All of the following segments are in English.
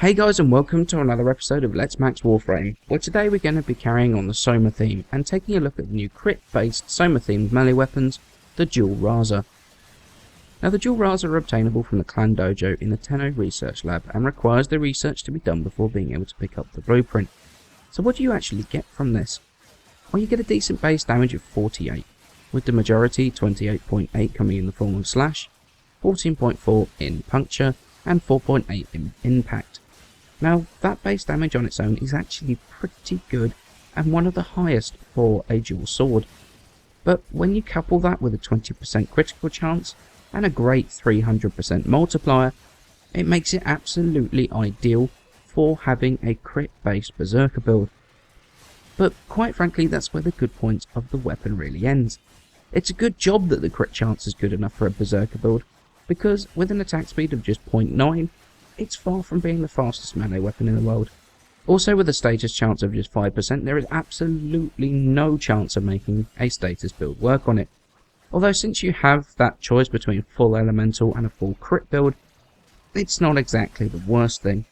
Hey guys, and welcome to another episode of Let's Max Warframe, where today we're going to be carrying on the soma theme and taking a look at the new crit based soma themed melee weapons, the Dual Raza. Now the Dual Raza are obtainable from the clan dojo in the Tenno research lab and requires the research to be done before being able to pick up the blueprint. So what do you actually get from this? Well, you get a decent base damage of 48, with the majority 28.8 coming in the form of slash, 14.4 in puncture, and 4.8 in impact. Now, that base damage on its own is actually pretty good and one of the highest for a dual sword. But when you couple that with a 20% critical chance and a great 300% multiplier, it makes it absolutely ideal for having a crit-based berserker build. But quite frankly, that's where the good points of the weapon really ends. It's a good job that the crit chance is good enough for a berserker build, because with an attack speed of just 0.9, it's far from being the fastest melee weapon in the world. Also, with a status chance of just 5%, there is absolutely no chance of making a status build work on it. Although since you have that choice between full elemental and a full crit build, it's not exactly the worst thing.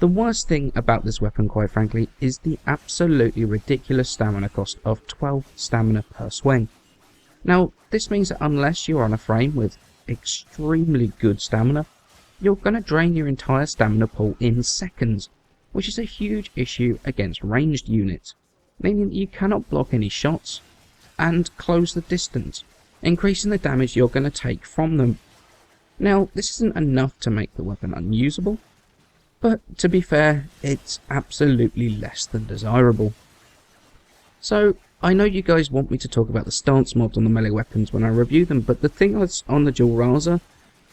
The worst thing about this weapon, quite frankly, is the absolutely ridiculous stamina cost of 12 stamina per swing. Now, this means that unless you're on a frame with extremely good stamina, you're going to drain your entire stamina pool in seconds, which is a huge issue against ranged units, meaning that you cannot block any shots and close the distance, increasing the damage you're going to take from them. Now, this isn't enough to make the weapon unusable, but to be fair, it's absolutely less than desirable. So, I know you guys want me to talk about the stance mods on the melee weapons when I review them, but the thing that's on the Dual Raza,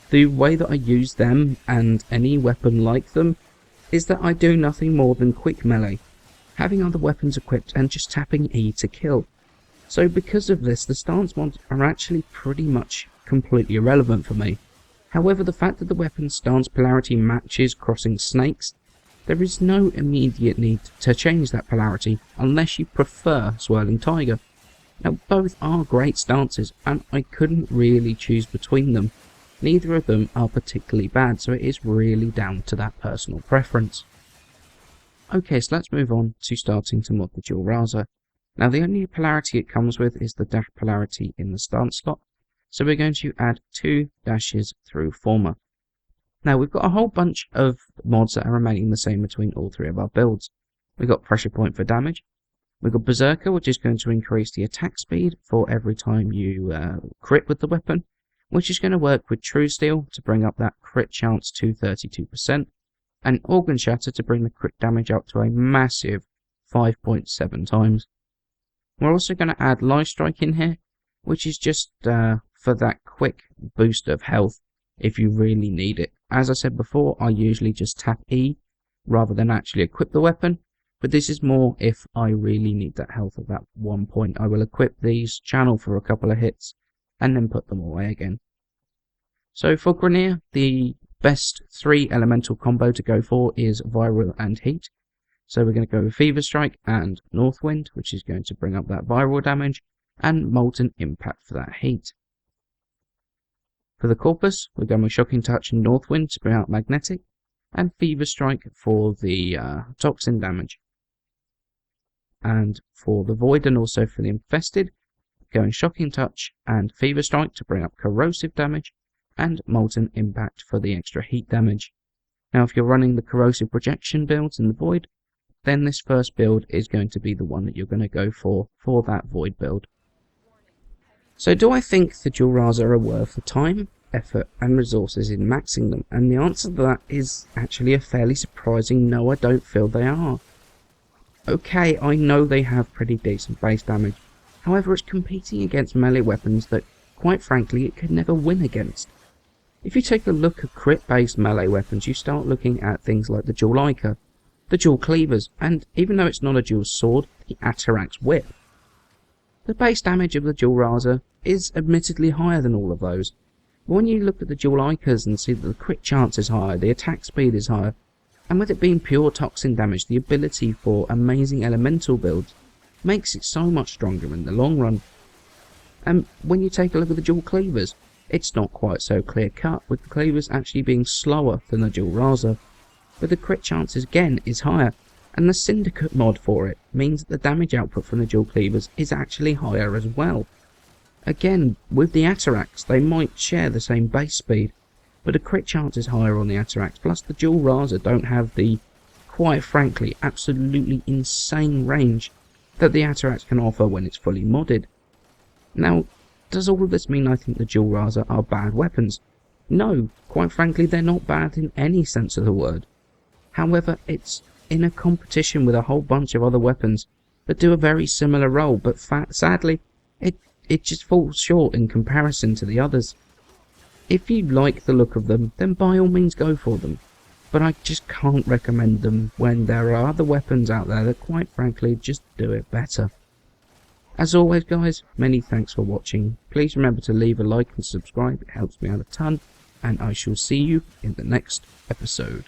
the way that I use them and any weapon like them, is that I do nothing more than quick melee, having other weapons equipped and just tapping E to kill. So because of this, the stance mods are actually pretty much completely irrelevant for me. However, the fact that the weapon's stance polarity matches crossing snakes, there is no immediate need to change that polarity unless you prefer Swirling Tiger. Now both are great stances and I couldn't really choose between them. Neither of them are particularly bad, so it is really down to that personal preference. Okay, so let's move on to starting to mod the Dual Raza. Now the only polarity it comes with is the dash polarity in the stance slot, so we're going to add 2 dashes through former. Now we've got a whole bunch of mods that are remaining the same between all three of our builds. We've got pressure point for damage, we've got berserker, which is going to increase the attack speed for every time you crit with the weapon, which is going to work with True Steel to bring up that crit chance to 32%, and Organ Shatter to bring the crit damage up to a massive 5.7 times. We're also going to add Life Strike in here, which is just for that quick boost of health if you really need it. As I said before, I usually just tap E rather than actually equip the weapon, but this is more if I really need that health at that one point. I will equip these, channel for a couple of hits, and then put them away again. So for Grenier, the best 3 elemental combo to go for is Viral and Heat. So we're going to go with Fever Strike and Northwind, which is going to bring up that viral damage, and Molten Impact for that heat. For the Corpus, we're going with Shocking Touch and Northwind to bring out Magnetic, and Fever Strike for the Toxin damage. And for the Void and also for the Infested, going Shocking Touch and Fever Strike to bring up Corrosive damage, and Molten Impact for the extra heat damage. Now if you're running the Corrosive Projection builds in the Void, then this first build is going to be the one that you're going to go for that Void build. So do I think the Dual Raza are worth the time, effort and resources in maxing them? And the answer to that is actually a fairly surprising no, I don't feel they are. Okay, I know they have pretty decent base damage, however it's competing against melee weapons that, quite frankly, it could never win against. If you take a look at crit-based melee weapons, you start looking at things like the Dual Ica, the Dual Cleavers, and even though it's not a dual sword, the Atarax Whip. The base damage of the Dual Raza is admittedly higher than all of those, but when you look at the Dual Icas and see that the crit chance is higher, the attack speed is higher, and with it being pure toxin damage, the ability for amazing elemental builds makes it so much stronger in the long run. And when you take a look at the Dual Cleavers, it's not quite so clear cut, with the Cleavers actually being slower than the Dual Raza. but the crit chances again is higher, and the Syndicate mod for it means that the damage output from the dual cleavers is actually higher as well. Again, with the Atarax, they might share the same base speed, but the crit chance is higher on the Atarax, plus the Dual Raza don't have the, quite frankly, absolutely insane range that the Atarax can offer when it's fully modded. Now, does all of this mean I think the Dual Raza are bad weapons? No, quite frankly they're not bad in any sense of the word. However, it's in a competition with a whole bunch of other weapons that do a very similar role, but sadly, it just falls short in comparison to the others. If you like the look of them, then by all means go for them, but I just can't recommend them when there are other weapons out there that quite frankly just do it better. As always guys, many thanks for watching. Please remember to leave a like and subscribe, it helps me out a ton, and I shall see you in the next episode.